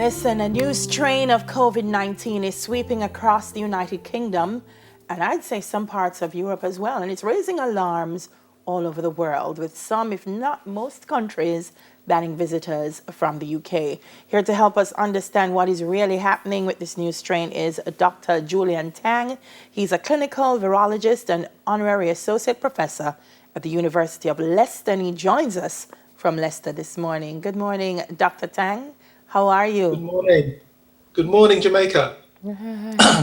Listen, a new strain of COVID-19 is sweeping across the United Kingdom, and I'd say some parts of Europe as well, and it's raising alarms all over the world, with some, if not most countries, banning visitors from the UK. Here to help us understand what is really happening with this new strain is Dr. Julian Tang. He's a clinical virologist and honorary associate professor at the University of Leicester, and he joins us from Leicester this morning. Good morning, Dr. Tang. How are you? Good morning. Good morning, Jamaica.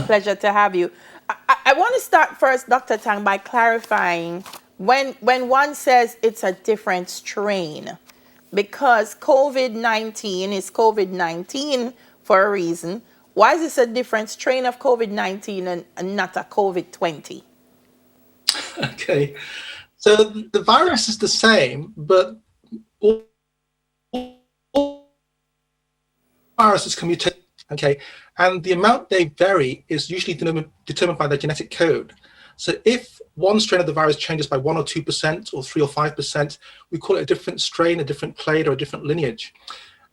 Pleasure to have you. I want to start first, Dr. Tang, by clarifying when one says it's a different strain, because COVID-19 is COVID-19 for a reason. Why is this a different strain of COVID-19 and not a COVID-20? Okay, so the virus is the same, but all viruses can mutate, okay, and the amount they vary is usually determined by their genetic code. So if one strain of the virus changes by 1 or 2% or 3 or 5%, we call it a different strain, a different clade, or a different lineage.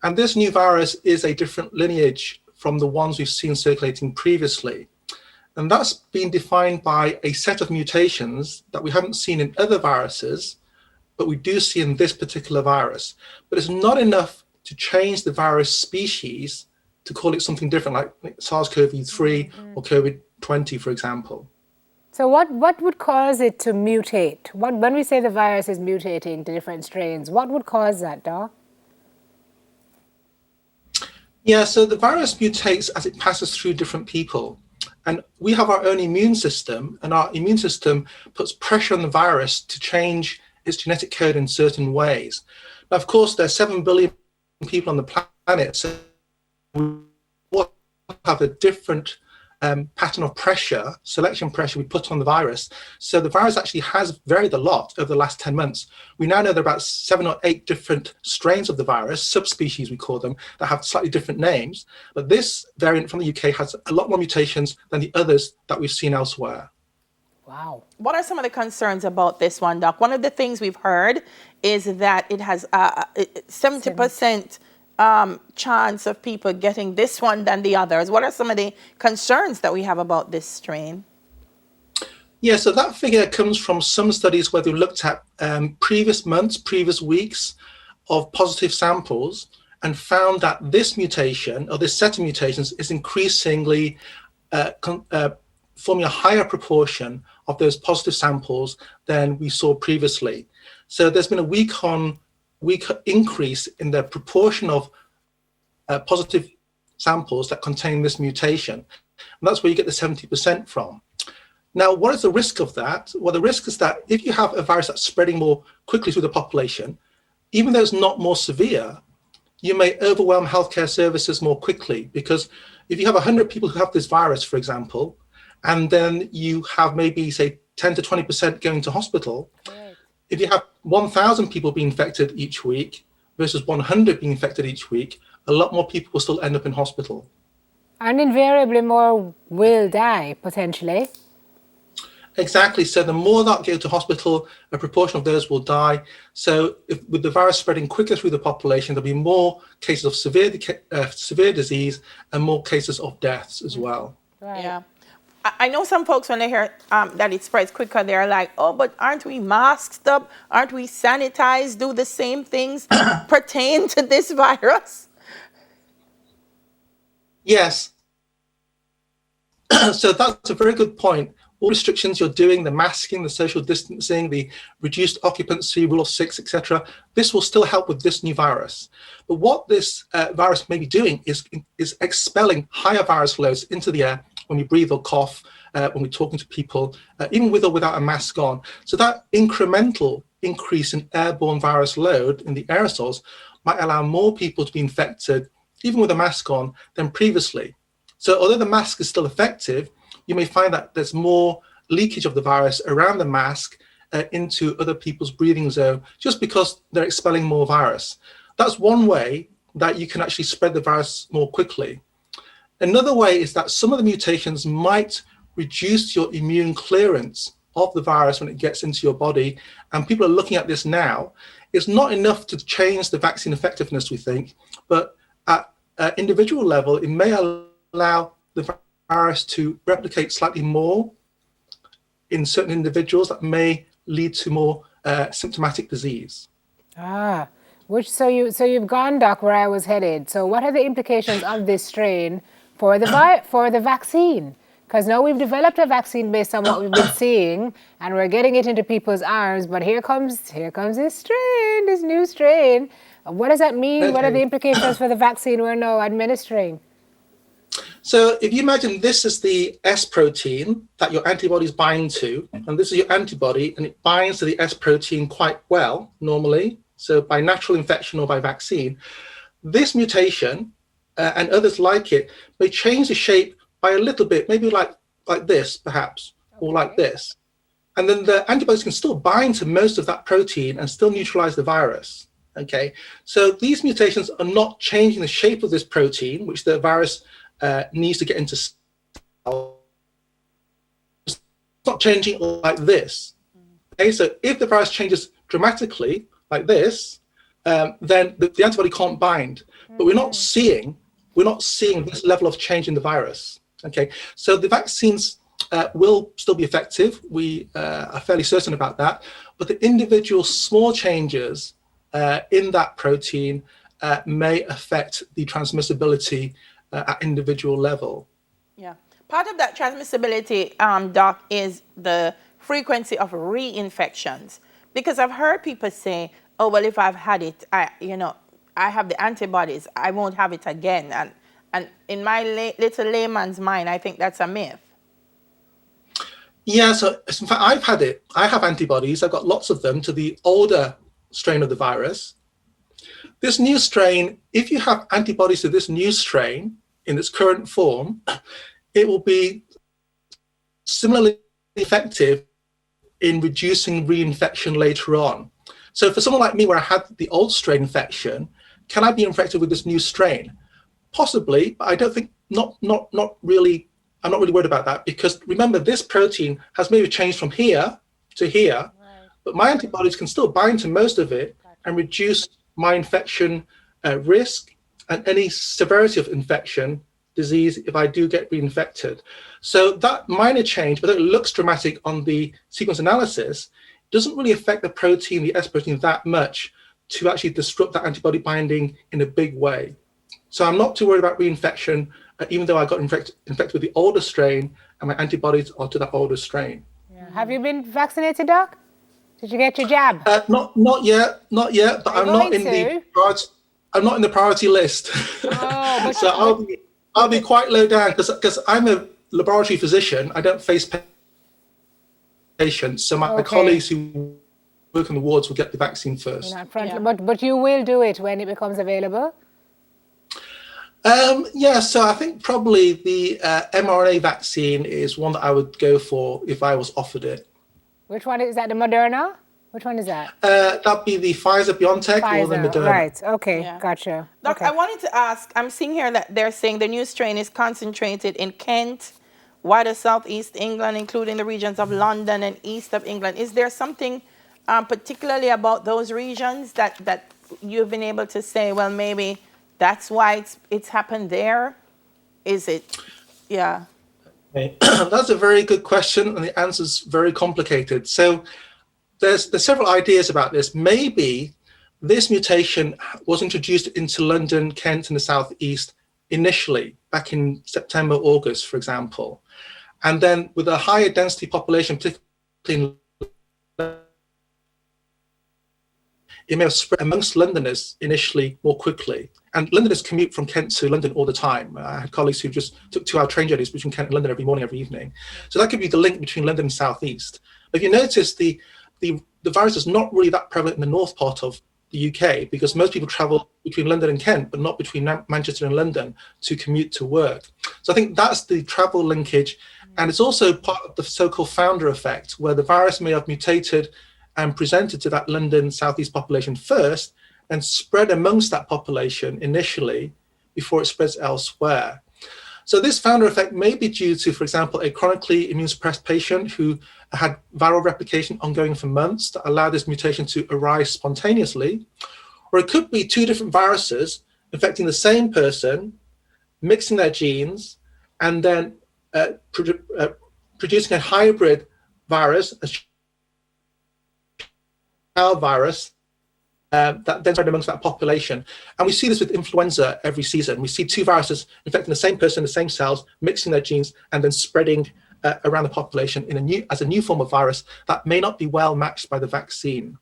And this new virus is a different lineage from the ones we've seen circulating previously. And that's been defined by a set of mutations that we haven't seen in other viruses, but we do see in this particular virus. But it's not enough to change the virus species to call it something different, like SARS-CoV-3 or COVID-20, for example. So what would cause it to mutate? When we say the virus is mutating to different strains, what would cause that, Doc? Yeah, so the virus mutates as it passes through different people. And we have our own immune system, and our immune system puts pressure on the virus to change its genetic code in certain ways. Now, of course, there's 7 billion people on the planet, so we have a different pattern of pressure, selection pressure we put on the virus. So the virus actually has varied a lot over the last 10 months. We now know there are about 7 or 8 different strains of the virus, subspecies we call them, that have slightly different names. But this variant from the UK has a lot more mutations than the others that we've seen elsewhere. Wow. What are some of the concerns about this one, Doc? One of the things we've heard is that it has 70% chance of people getting this one than the others. What are some of the concerns that we have about this strain? Yeah, so that figure comes from some studies where they looked at previous months, previous weeks of positive samples and found that this mutation or this set of mutations is increasingly forming a higher proportion of those positive samples than we saw previously. So there's been a week increase in the proportion of positive samples that contain this mutation. And that's where you get the 70% from. Now, what is the risk of that? Well, the risk is that if you have a virus that's spreading more quickly through the population, even though it's not more severe, you may overwhelm healthcare services more quickly, because if you have 100 people who have this virus, for example, and then you have maybe, say, 10 to 20% going to hospital, right. If you have 1,000 people being infected each week versus 100 being infected each week, a lot more people will still end up in hospital. And invariably more will die, potentially. Exactly. So the more that go to hospital, a proportion of those will die. So with the virus spreading quicker through the population, there'll be more cases of severe disease and more cases of deaths as well. Right. Yeah. I know some folks, when they hear that it spreads quicker, they're like, oh, but aren't we masked up? Aren't we sanitized? Do the same things pertain to this virus? Yes. So that's a very good point. All restrictions you're doing, the masking, the social distancing, the reduced occupancy, rule of 6, etc., this will still help with this new virus. But what this virus may be doing is expelling higher virus loads into the air when we breathe or cough, when we're talking to people, even with or without a mask on. So that incremental increase in airborne virus load in the aerosols might allow more people to be infected, even with a mask on, than previously. So although the mask is still effective, you may find that there's more leakage of the virus around the mask into other people's breathing zone, just because they're expelling more virus. That's one way that you can actually spread the virus more quickly. Another way is that some of the mutations might reduce your immune clearance of the virus when it gets into your body. And people are looking at this now. It's not enough to change the vaccine effectiveness, we think, but at individual level, it may allow the virus to replicate slightly more in certain individuals that may lead to more symptomatic disease. Ah, so you've gone, Doc, where I was headed. So what are the implications of this strain for the vaccine? Because now we've developed a vaccine based on what we've been seeing, and we're getting it into people's arms. But here comes this strain, this new strain. What does that mean? Okay. What are the implications for the vaccine we're now administering? So if you imagine this is the S protein that your antibodies bind to, and this is your antibody, and it binds to the S protein quite well normally, so by natural infection or by vaccine, this mutation and others like it may change the shape by a little bit, maybe like this perhaps, or like this. And then the antibodies can still bind to most of that protein and still neutralize the virus. Okay, so these mutations are not changing the shape of this protein, which the virus needs to get into cells. It's not changing like this. Okay, so if the virus changes dramatically like this, then the antibody can't bind. But we're not seeing this level of change in the virus. Okay, so the vaccines will still be effective. We are fairly certain about that. But the individual small changes in that protein may affect the transmissibility at individual level. Yeah. Part of that transmissibility, Doc, is the frequency of reinfections. Because I've heard people say, oh, well, if I've had it, I have the antibodies, I won't have it again. And in my little layman's mind, I think that's a myth. Yeah, so in fact, I've had it. I have antibodies. I've got lots of them to the older strain of the virus. This new strain, if you have antibodies to this new strain in its current form, it will be similarly effective in reducing reinfection later on. So for someone like me, where I had the old strain infection, can I be infected with this new strain? Possibly, but I don't think, not really, I'm not really worried about that, because remember, this protein has maybe changed from here to here, right, but my antibodies can still bind to most of it and reduce my infection risk and any severity of infection disease if I do get reinfected. So that minor change, although it looks dramatic on the sequence analysis, doesn't really affect the protein, the S protein, that much to actually disrupt that antibody binding in a big way. So I'm not too worried about reinfection, even though I got infected with the older strain and my antibodies are to that older strain. Yeah. Have you been vaccinated, Doc? Did you get your jab? Not yet, but I'm not in the priority list. Oh, but so I'll be quite low down because I'm a laboratory physician. I don't face patients, so my colleagues who work in the wards will get the vaccine first. You're not front, but you will do it when it becomes available? So I think probably the mRNA vaccine is one that I would go for if I was offered it. Which one is that? The Moderna? Which one is that? That'd be the Pfizer-BioNTech or the Moderna. Right. Okay. Yeah. Gotcha. Doc, okay. I wanted to ask. I'm seeing here that they're saying the new strain is concentrated in Kent, wider southeast England, including the regions of London and east of England. Is there something particularly about those regions that you've been able to say, well, maybe that's why it's happened there? Is it? Yeah. Okay. That's a very good question, and the answer's very complicated. So there's several ideas about this. Maybe this mutation was introduced into London, Kent, and the southeast initially, back in September, August, for example. And then with a higher density population, particularly in it may have spread amongst Londoners initially more quickly. And Londoners commute from Kent to London all the time. I had colleagues who just took 2-hour train journeys between Kent and London every morning, every evening. So that could be the link between London and Southeast. If you notice, the virus is not really that prevalent in the north part of the UK, because most people travel between London and Kent, but not between Manchester and London to commute to work. So I think that's the travel linkage. And it's also part of the so-called founder effect, where the virus may have mutated and presented to that London southeast population first and spread amongst that population initially before it spreads elsewhere. So this founder effect may be due to, for example, a chronically immune suppressed patient who had viral replication ongoing for months that allowed this mutation to arise spontaneously. Or it could be two different viruses infecting the same person, mixing their genes, and then producing a hybrid virus, a child virus, that then spread amongst that population. And we see this with influenza every season. We see two viruses infecting the same person, the same cells, mixing their genes, and then spreading around the population as a new form of virus that may not be well matched by the vaccine.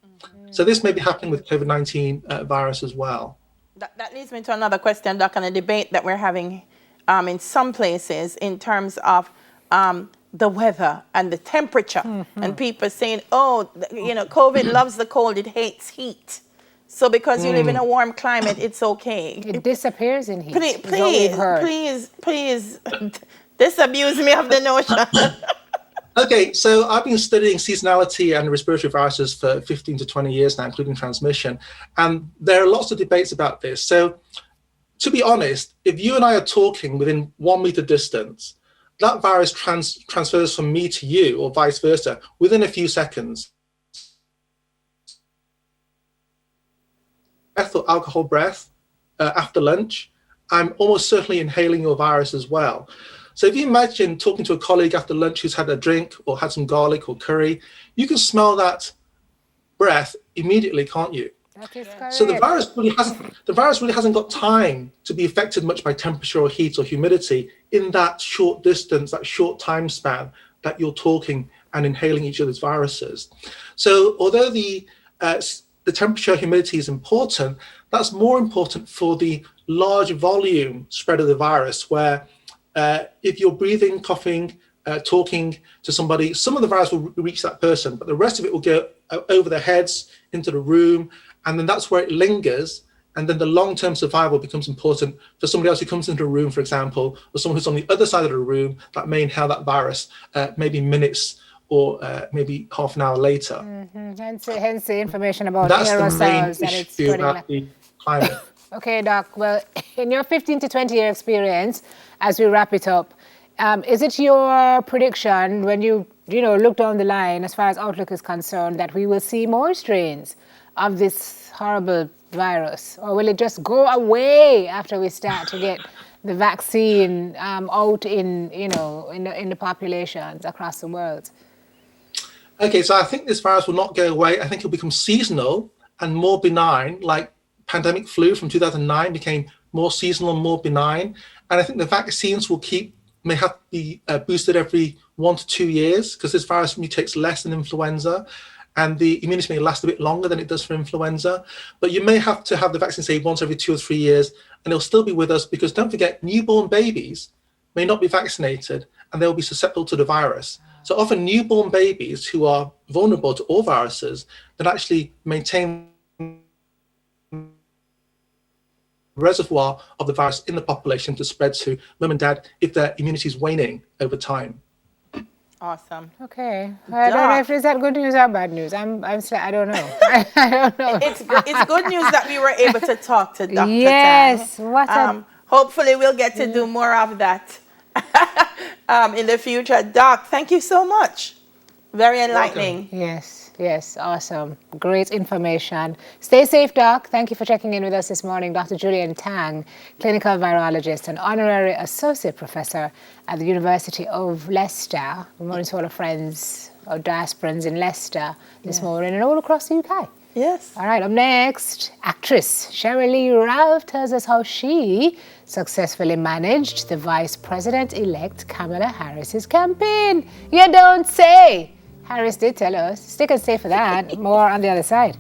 So this may be happening with COVID-19 virus as well. That leads me to another question, Doc, and a debate that we're having in some places in terms of the weather and the temperature. And people saying, oh, COVID loves the cold, it hates heat. So because you live in a warm climate, it's okay. It disappears in heat. Please, disabuse me of the notion. Okay, so I've been studying seasonality and respiratory viruses for 15 to 20 years now, including transmission. And there are lots of debates about this. So to be honest, if you and I are talking within 1 meter distance, that virus transfers from me to you or vice versa within a few seconds. Breath or alcohol breath after lunch, I'm almost certainly inhaling your virus as well. So if you imagine talking to a colleague after lunch who's had a drink or had some garlic or curry, you can smell that breath immediately, can't you? That is correct. So the virus really hasn't got time to be affected much by temperature or heat or humidity in that short distance, that short time span that you're talking and inhaling each other's viruses. So although the temperature humidity is important, that's more important for the large volume spread of the virus, where if you're breathing, coughing, talking to somebody, some of the virus will reach that person, but the rest of it will go over their heads into the room, and then that's where it lingers, and then the long-term survival becomes important for somebody else who comes into a room, for example, or someone who's on the other side of the room that may inhale that virus maybe minutes or maybe half an hour later. Hence the information about that's aerosols the main that it's issue spreading. about the climate. Okay, Doc. Well, in your 15 to 20 year experience, as we wrap it up, is it your prediction when you look down the line as far as outlook is concerned that we will see more strains of this horrible virus, or will it just go away after we start to get the vaccine out in the populations across the world? Okay, so I think this virus will not go away. I think it'll become seasonal and more benign, like pandemic flu from 2009 became more seasonal and more benign. And I think the vaccines may have to be boosted every 1 to 2 years, because this virus mutates less than influenza, and the immunity may last a bit longer than it does for influenza. But you may have to have the vaccine, say, once every 2 or 3 years, and it'll still be with us, because don't forget, newborn babies may not be vaccinated and they'll be susceptible to the virus. So often newborn babies who are vulnerable to all viruses that actually maintain reservoir of the virus in the population to spread to mum and dad if their immunity is waning over time. Awesome. Okay. I don't know if is that good news or bad news. I don't know. I don't know. It's good news that we were able to talk to Dr. Yes. Tang. Hopefully we'll get to do more of that in the future. Doc, thank you so much. Very enlightening. Yes, awesome. Great information. Stay safe, Doc. Thank you for checking in with us this morning. Dr. Julian Tang, clinical virologist and honorary associate professor at the University of Leicester. Good morning to all our friends, our diasporans in Leicester this morning and all across the UK. Yes. All right, up next, actress Shirley Ralph tells us how she successfully managed the Vice President-elect Kamala Harris's campaign. You don't say. Harris did tell us. Stick and stay for that. More on the other side.